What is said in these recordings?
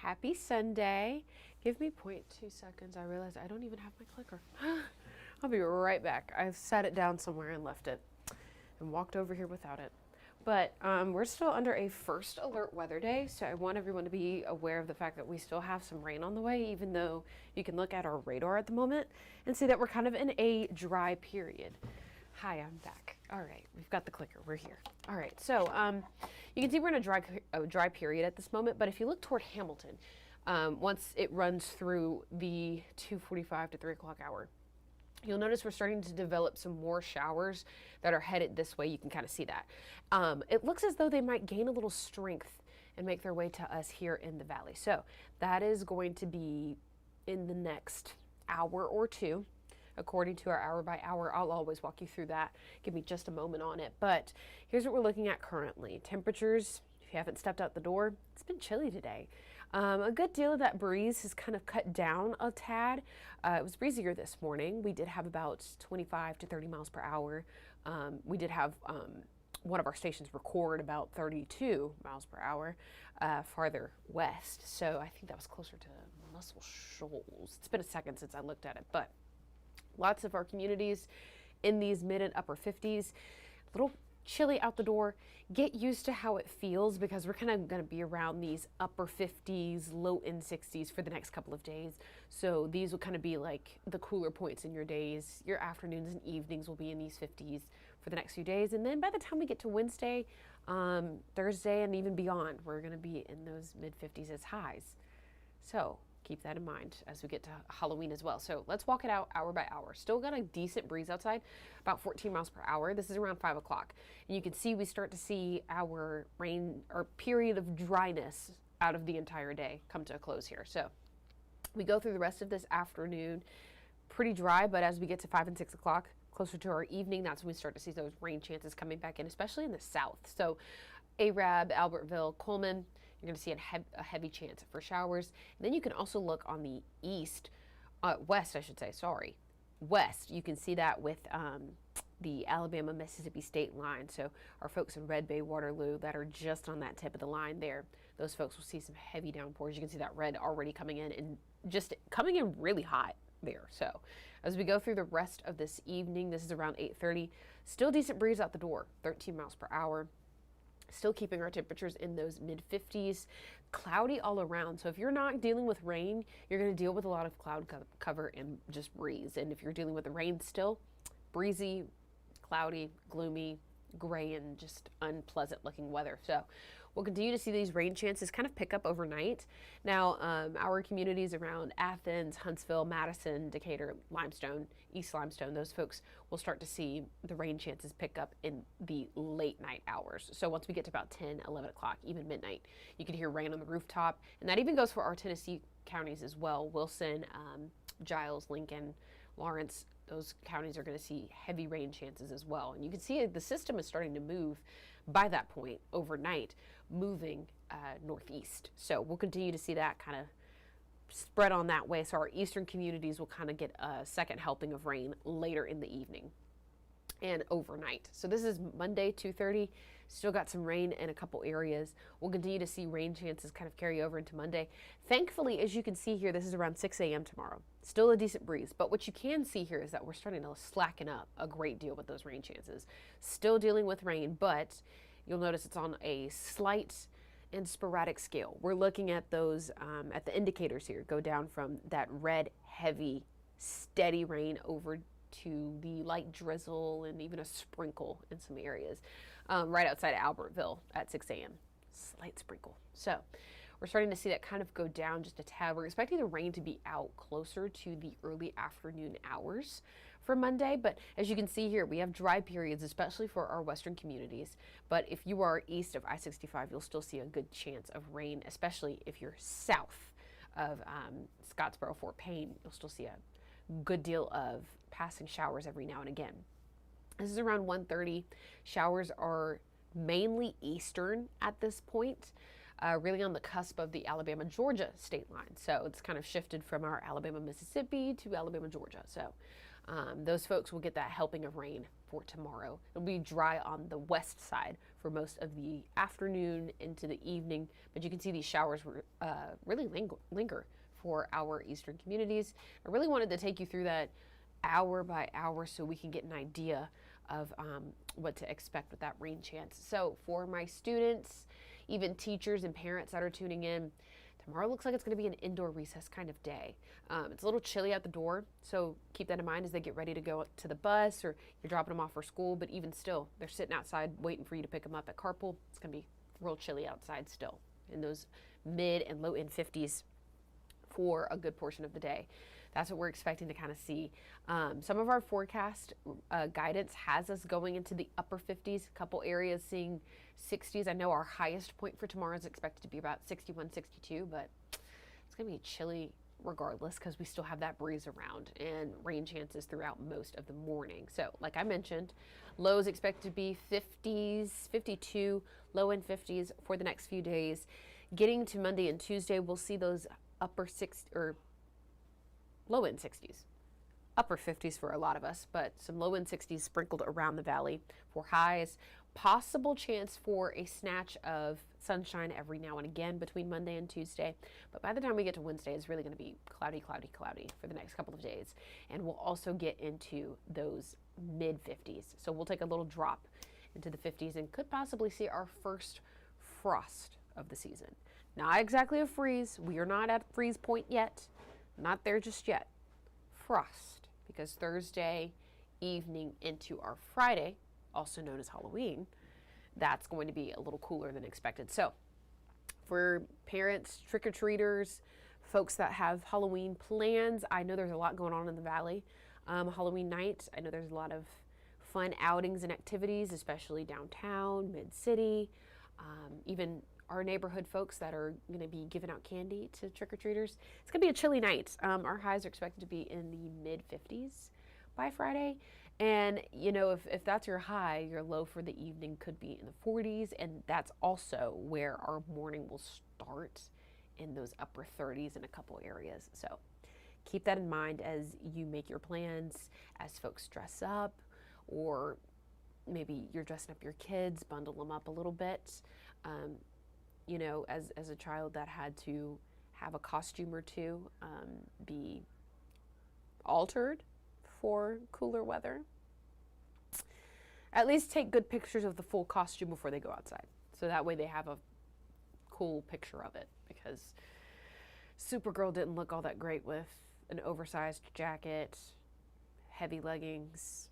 Happy Sunday. Give me 0.2 seconds. I realize I don't even have my clicker. I'll be right back. I've set it down somewhere and left it and walked over here without it. But we're still under a first alert weather day, so I want everyone to be aware of the fact that we still have some rain on the way, even though you can look at our radar at the moment and see that we're kind of in a dry period. Hi, I'm back. All right, we've got the clicker. We're here. All right, so you can see we're in a dry period at this moment, but if you look toward Hamilton, once it runs through the 2:45 to 3 o'clock hour, you'll notice we're starting to develop some more showers that are headed this way. You can kind of see that. It looks as though they might gain a little strength and make their way to us here in the valley. So that is going to be in the next hour or two. According to our hour by hour, I'll always walk you through that. Give me just a moment on it. But here's what we're looking at currently. Temperatures, if you haven't stepped out the door, it's been chilly today. A good deal of that breeze has kind of cut down a tad. It was breezier this morning. We did have about 25 to 30 miles per hour. We did have one of our stations record about 32 miles per hour farther west. So I think that was closer to Muscle Shoals. It's been a second since I looked at it, but lots of our communities in these mid and upper 50s, a little chilly out the door. Get used to how it feels because we're kind of going to be around these upper 50s, low end 60s for the next couple of days. So these will kind of be like the cooler points in your days. Your afternoons and evenings will be in these 50s for the next few days. And then by the time we get to Wednesday, Thursday, and even beyond, we're going to be in those mid 50s as highs. So keep that in mind as we get to Halloween as well. So let's walk it out hour by hour. Still got a decent breeze outside, about 14 miles per hour. This is around 5 o'clock. And you can see we start to see our rain or period of dryness out of the entire day come to a close here. So we go through the rest of this afternoon pretty dry, but as we get to 5 and 6 o'clock, closer to our evening, that's when we start to see those rain chances coming back in, especially in the south. So Arab, Albertville, Coleman, you're going to see a heavy chance for showers. And then you can also look on the west, I should say, sorry. West, you can see that with the Alabama-Mississippi state line. So our folks in Red Bay, Waterloo, that are just on that tip of the line there, those folks will see some heavy downpours. You can see that red already coming in and just coming in really hot there. So as we go through the rest of this evening, this is around 8:30, still decent breeze out the door, 13 miles per hour. Still keeping our temperatures in those mid 50s, cloudy all around. So if you're not dealing with rain, you're going to deal with a lot of cloud cover and just breeze. And if you're dealing with the rain still, breezy, cloudy, gloomy, gray, and just unpleasant looking weather. So we'll continue to see these rain chances kind of pick up overnight. Now, our communities around Athens, Huntsville, Madison, Decatur, Limestone, East Limestone, those folks will start to see the rain chances pick up in the late night hours. So once we get to about 10, 11 o'clock, even midnight, you can hear rain on the rooftop. And that even goes for our Tennessee counties as well. Wilson, Giles, Lincoln, Lawrence, those counties are going to see heavy rain chances as well. And you can see the system is starting to move by that point overnight, moving northeast. So we'll continue to see that kind of spread on that way. So our eastern communities will kind of get a second helping of rain later in the evening and overnight. So this is Monday, 2:30. Still got some rain in a couple areas. We'll continue to see rain chances kind of carry over into Monday. Thankfully, as you can see here, this is around 6 a.m. tomorrow. Still a decent breeze, but what you can see here is that we're starting to slacken up a great deal with those rain chances. Still dealing with rain, but you'll notice it's on a slight and sporadic scale. We're looking at those, at the indicators here, go down from that red, heavy, steady rain over to the light drizzle and even a sprinkle in some areas right outside of Albertville at 6 a.m. Slight sprinkle. So we're starting to see that kind of go down just a tad. We're expecting the rain to be out closer to the early afternoon hours for Monday. But as you can see here, we have dry periods, especially for our western communities. But if you are east of I-65, you'll still see a good chance of rain, especially if you're south of Scottsboro, Fort Payne. You'll still see a good deal of passing showers every now and again. This is around 1:30. Showers are mainly eastern at this point, really on the cusp of the Alabama-Georgia state line. So it's kind of shifted from our Alabama-Mississippi to Alabama-Georgia. So those folks will get that helping of rain for tomorrow. It'll be dry on the west side for most of the afternoon into the evening, but you can see these showers really linger for our eastern communities. I really wanted to take you through that hour by hour so we can get an idea of what to expect with that rain chance. So for my students, even teachers and parents that are tuning in, tomorrow looks like it's going to be an indoor recess kind of day. It's a little chilly at the door, so keep that in mind as they get ready to go to the bus or you're dropping them off for school. But even still, they're sitting outside waiting for you to pick them up at carpool. It's going to be real chilly outside still in those mid and low end 50s for a good portion of the day. That's what we're expecting to kind of see. Some of our forecast guidance has us going into the upper 50s, a couple areas seeing 60s. I know our highest point for tomorrow is expected to be about 61, 62, but it's going to be chilly regardless because we still have that breeze around and rain chances throughout most of the morning. So like I mentioned, lows expected to be 50s, 52, low end 50s for the next few days. Getting to Monday and Tuesday, we'll see those upper 60s or low end 60s, upper 50s for a lot of us, but some low end 60s sprinkled around the valley for highs. Possible chance for a snatch of sunshine every now and again between Monday and Tuesday. But by the time we get to Wednesday, it's really going to be cloudy, cloudy, cloudy for the next couple of days. And we'll also get into those mid 50s. So we'll take a little drop into the 50s and could possibly see our first frost of the season. Not exactly a freeze. We are not at freeze point yet. Not there just yet. Frost, because Thursday evening into our Friday, also known as Halloween, that's going to be a little cooler than expected. So for parents, trick-or-treaters, folks that have Halloween plans, I know there's a lot going on in the valley. Halloween night, I know there's a lot of fun outings and activities, especially downtown, mid-city, even our neighborhood folks that are going to be giving out candy to trick-or-treaters. It's going to be a chilly night. Our highs are expected to be in the mid-50s by Friday. And, you know, if that's your high, your low for the evening could be in the 40s. And that's also where our morning will start in those upper 30s in a couple areas. So keep that in mind as you make your plans, as folks dress up, or maybe you're dressing up your kids, bundle them up a little bit. You know, as a child that had to have a costume or two be altered for cooler weather, at least take good pictures of the full costume before they go outside. So that way they have a cool picture of it, because Supergirl didn't look all that great with an oversized jacket, heavy leggings.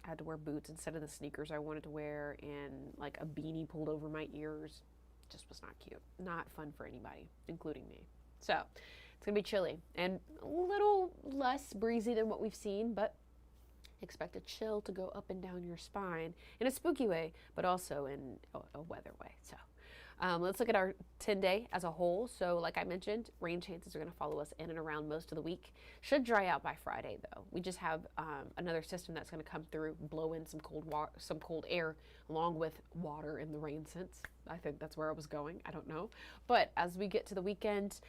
I had to wear boots instead of the sneakers I wanted to wear, and like a beanie pulled over my ears. Just was not cute. Not fun for anybody, including me. So it's going to be chilly and a little less breezy than what we've seen, but expect a chill to go up and down your spine in a spooky way, but also in a weather way. So let's look at our 10-day as a whole. So like I mentioned, rain chances are going to follow us in and around most of the week. Should dry out by Friday, though. We just have another system that's going to come through, blow in some cold air along with water in the rain sense. I think that's where I was going. I don't know. But as we get to the weekend,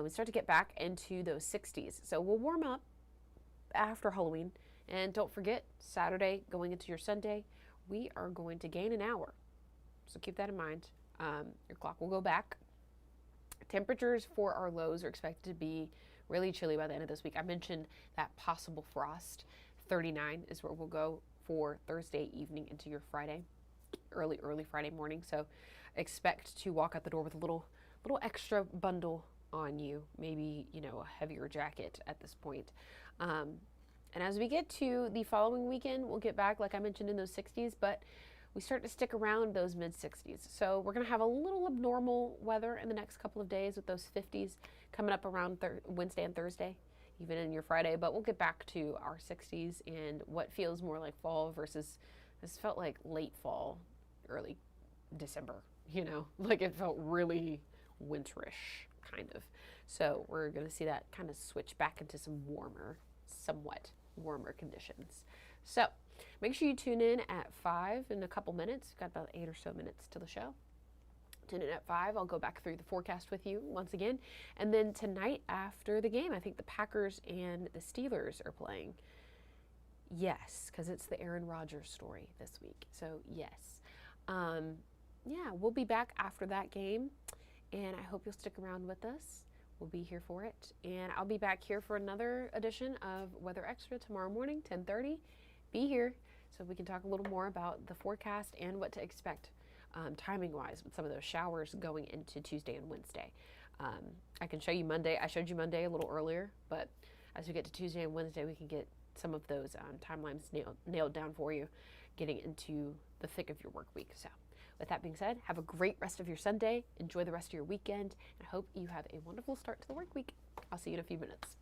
we start to get back into those 60s. So we'll warm up after Halloween. And don't forget, Saturday going into your Sunday, we are going to gain an hour. So keep that in mind. Your clock will go back. Temperatures for our lows are expected to be really chilly by the end of this week. I mentioned that possible frost. 39 is where we'll go for Thursday evening into your Friday, early Friday morning. So expect to walk out the door with a little extra bundle on you, maybe, you know, a heavier jacket at this point. And as we get to the following weekend, we'll get back, like I mentioned, in those 60s, but we start to stick around those mid 60s. So we're going to have a little abnormal weather in the next couple of days with those 50s coming up around Wednesday and Thursday, even in your Friday. But we'll get back to our 60s and what feels more like fall versus this felt like late fall, early December, you know, like it felt really winterish kind of. So we're going to see that kind of switch back into some somewhat warmer conditions. So make sure you tune in at 5 in a couple minutes. We've got about 8 or so minutes to the show. Tune in at 5. I'll go back through the forecast with you once again. And then tonight after the game, I think the Packers and the Steelers are playing. Yes, because it's the Aaron Rodgers story this week. So, yes. Yeah, we'll be back after that game, and I hope you'll stick around with us. We'll be here for it, and I'll be back here for another edition of Weather Extra tomorrow morning, 10:30. Be here so we can talk a little more about the forecast and what to expect timing-wise with some of those showers going into Tuesday and Wednesday. I can show you Monday. I showed you Monday a little earlier, but as we get to Tuesday and Wednesday, we can get some of those timelines nailed down for you, getting into the thick of your work week. So with that being said, have a great rest of your Sunday. Enjoy the rest of your weekend. And I hope you have a wonderful start to the work week. I'll see you in a few minutes.